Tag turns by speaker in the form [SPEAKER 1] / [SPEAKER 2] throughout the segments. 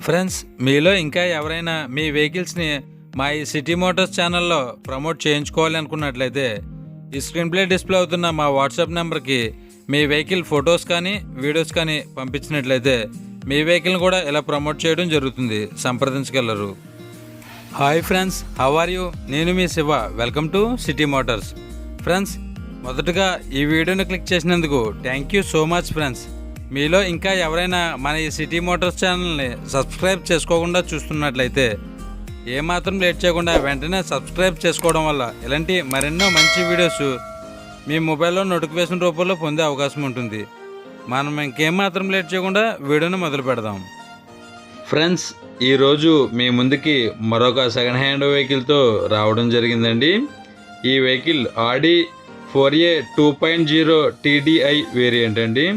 [SPEAKER 1] Friends, మీలో ఇంకా ఎవరైనా మీ వెహికల్స్ని మా ఈ సిటీ మోటార్స్ ఛానల్లో ప్రమోట్ చేయించుకోవాలి అనుకున్నట్లయితే ఈ స్క్రీన్ ప్లే డిస్ప్లే అవుతున్న మా వాట్సాప్ నెంబర్కి మీ వెహికల్ ఫొటోస్ కానీ వీడియోస్ కానీ పంపించినట్లయితే మీ వెహికల్ని కూడా ఇలా ప్రమోట్ చేయడం జరుగుతుంది. సంప్రదించగలరు. Hi friends, how are you? నేను మీ Shiva. Welcome to city motors. Friends, మొదటగా ఈ వీడియోని క్లిక్ చేసినందుకు thank you so much friends. మీలో ఇంకా ఎవరైనా మన ఈ సిటీ మోటార్స్ ఛానల్ని సబ్స్క్రైబ్ చేసుకోకుండా చూస్తున్నట్లయితే ఏమాత్రం లేట్ చేయకుండా వెంటనే సబ్స్క్రైబ్ చేసుకోవడం వల్ల ఇలాంటి మరెన్నో మంచి వీడియోస్ మీ మొబైల్లో నోటిఫికేషన్ రూపంలో పొందే అవకాశం ఉంటుంది. మనం ఇంకేమాత్రం లేట్ చేయకుండా వీడియోని మొదలు పెడదాం. ఫ్రెండ్స్, ఈరోజు మీ ముందుకి మరొక సెకండ్ హ్యాండ్ వెహికల్తో రావడం జరిగిందండి. ఈ వెహికల్ ఆడి 4A 2.0 TDI వేరియంట్ అండి.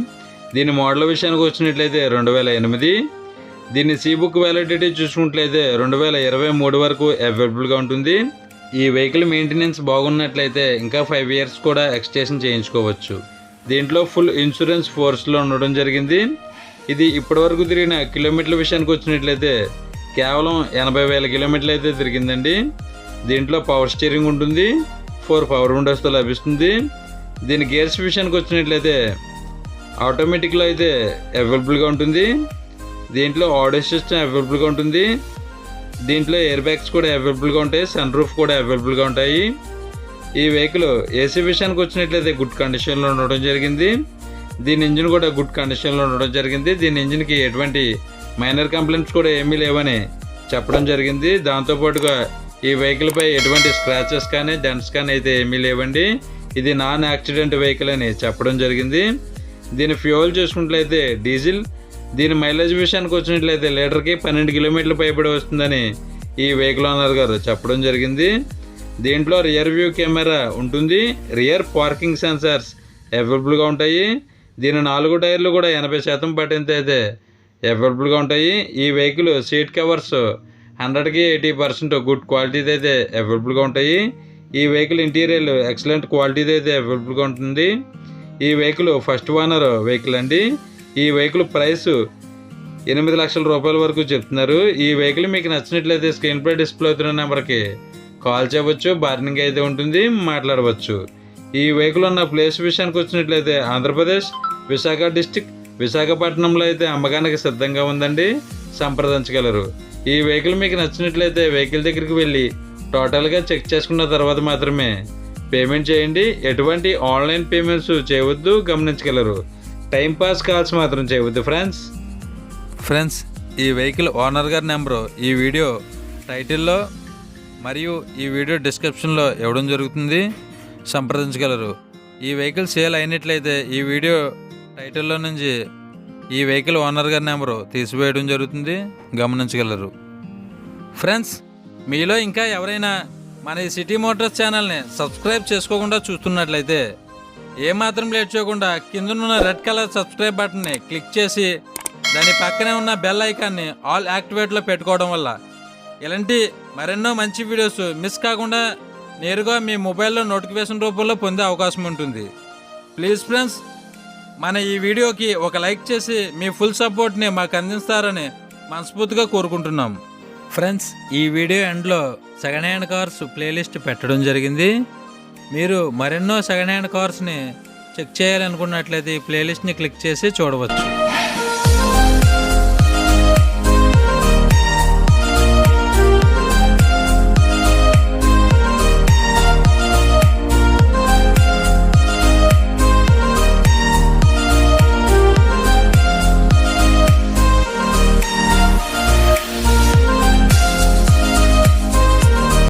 [SPEAKER 1] దీని మోడల్ విషయానికి వచ్చినట్లయితే 2008. దీని సి బుక్ వ్యాలిడిటీ చూసుకున్నట్లయితే 2023 వరకు అవైలబుల్గా ఉంటుంది. ఈ వెహికల్ మెయింటెనెన్స్ బాగున్నట్లయితే ఇంకా 5 years కూడా ఎక్స్టెన్షన్ చేయించుకోవచ్చు. దీంట్లో ఫుల్ ఇన్సూరెన్స్ ఫోర్స్లో ఉండడం జరిగింది. ఇది ఇప్పటివరకు తిరిగిన కిలోమీటర్ల విషయానికి వచ్చినట్లయితే కేవలం 80,000 కిలోమీటర్లు అయితే తిరిగిందండి. దీంట్లో పవర్ స్టీరింగ్ ఉంటుంది, 4 పవర్ విండోస్తో లభిస్తుంది. దీని గేర్స్ విషయానికి వచ్చినట్లయితే ఆటోమేటిక్లో అయితే అవైలబుల్గా ఉంటుంది. దీంట్లో ఆడియో సిస్టమ్ అవైలబుల్గా ఉంటుంది. దీంట్లో ఎయిర్ బ్యాగ్స్ కూడా అవైలబుల్గా ఉంటాయి, సన్ రూఫ్ కూడా అవైలబుల్గా ఉంటాయి. ఈ వెహికల్ ఏసీ విషయానికి వచ్చినట్లయితే గుడ్ కండిషన్లో ఉండడం జరిగింది. దీని ఇంజిన్ కూడా గుడ్ కండిషన్లో ఉండడం జరిగింది. దీని ఇంజిన్కి ఎటువంటి మైనర్ కంప్లైంట్స్ కూడా ఏమీ లేవని చెప్పడం జరిగింది. దాంతోపాటుగా ఈ వెహికల్పై ఎటువంటి స్క్రాచెస్ కానీ డెంట్స్ కానీ అయితే ఏమీ లేవండి. ఇది నాన్ యాక్సిడెంట్ వెహికల్ అని చెప్పడం జరిగింది. దీని ఫ్యూయల్ చూసుకున్నట్లయితే డీజిల్. దీని మైలేజ్ విషయానికి వచ్చినట్లయితే లీటర్కి 12 కిలోమీటర్లు పైబడి వస్తుందని ఈ వెహికల్ ఓనర్ గారు చెప్పడం జరిగింది. దీంట్లో రియర్ వ్యూ కెమెరా ఉంటుంది, రియర్ పార్కింగ్ సెన్సార్స్ అవైలబుల్గా ఉంటాయి. దీని 4 టైర్లు కూడా 80% పట్టింత అయితే అవైలబుల్గా ఉంటాయి. ఈ వెహికల్ సీట్ కవర్స్ 100కి 80% గుడ్ క్వాలిటీది అయితే అవైలబుల్గా ఉంటాయి. ఈ వెహికల్ ఇంటీరియర్ ఎక్సలెంట్ క్వాలిటీది అయితే అవైలబుల్గా ఉంటుంది. ఈ వెహికల్ ఫస్ట్ ఓనర్ వెహికల్ అండి. ఈ వెహికల్ ప్రైస్ 8 లక్షల రూపాయల వరకు చెప్తున్నారు. ఈ వెహికల్ మీకు నచ్చినట్లయితే స్క్రీన్ పై డిస్ప్లే అవుతున్న నెంబర్కి కాల్ చేయవచ్చు, బార్గెనింగ్ అయితే ఉంటుంది, మాట్లాడవచ్చు. ఈ వెహికల్ ఉన్న ప్లేస్ విషయానికి వచ్చినట్లయితే ఆంధ్రప్రదేశ్ విశాఖ డిస్టిక్ విశాఖపట్నంలో అయితే అమ్మకానికి సిద్ధంగా ఉందండి. సంప్రదించగలరు. ఈ వెహికల్ మీకు నచ్చినట్లయితే వెహికల్ దగ్గరికి వెళ్ళి టోటల్గా చెక్ చేసుకున్న తర్వాత మాత్రమే పేమెంట్ చేయండి. ఎటువంటి ఆన్లైన్ పేమెంట్స్ చేయవద్దు, గమనించగలరు. టైంపాస్ కాల్స్ మాత్రం చేయవద్దు ఫ్రెండ్స్, ఈ వెహికల్ ఓనర్ గారి నెంబరు ఈ వీడియో టైటిల్లో మరియు ఈ వీడియో డిస్క్రిప్షన్లో ఇవ్వడం జరుగుతుంది. సంప్రదించగలరు. ఈ వెహికల్ సేల్ అయినట్లయితే ఈ వీడియో టైటిల్లో నుంచి ఈ వెహికల్ ఓనర్ గారి నెంబరు తీసివేయడం జరుగుతుంది. గమనించగలరు. ఫ్రెండ్స్, మీలో ఇంకా ఎవరైనా మన ఈ సిటీ మోటార్స్ ఛానల్ని సబ్స్క్రైబ్ చేసుకోకుండా చూస్తున్నట్లయితే ఏమాత్రం లేట్ చేయకుండా కిందనున్న రెడ్ కలర్ సబ్స్క్రైబ్ బటన్ని క్లిక్ చేసి దాని పక్కనే ఉన్న బెల్ ఐకాన్ని ఆల్ యాక్టివేట్లో పెట్టుకోవడం వల్ల ఇలాంటి మరెన్నో మంచి వీడియోస్ మిస్ కాకుండా నేరుగా మీ మొబైల్లో నోటిఫికేషన్ రూపంలో పొందే అవకాశం ఉంటుంది. ప్లీజ్ ఫ్రెండ్స్, మన ఈ వీడియోకి ఒక లైక్ చేసి మీ ఫుల్ సపోర్ట్ని మాకు అందిస్తారని మనస్ఫూర్తిగా కోరుకుంటున్నాం. ఫ్రెండ్స్, ఈ వీడియో ఎండ్లో సెకండ్ హ్యాండ్ కార్స్ ప్లేలిస్ట్ పెట్టడం జరిగింది. మీరు మరెన్నో సెకండ్ హ్యాండ్ కార్స్ని చెక్ చేయాలనుకున్నట్లయితే ఈ ప్లేలిస్ట్ని క్లిక్ చేసి చూడవచ్చు.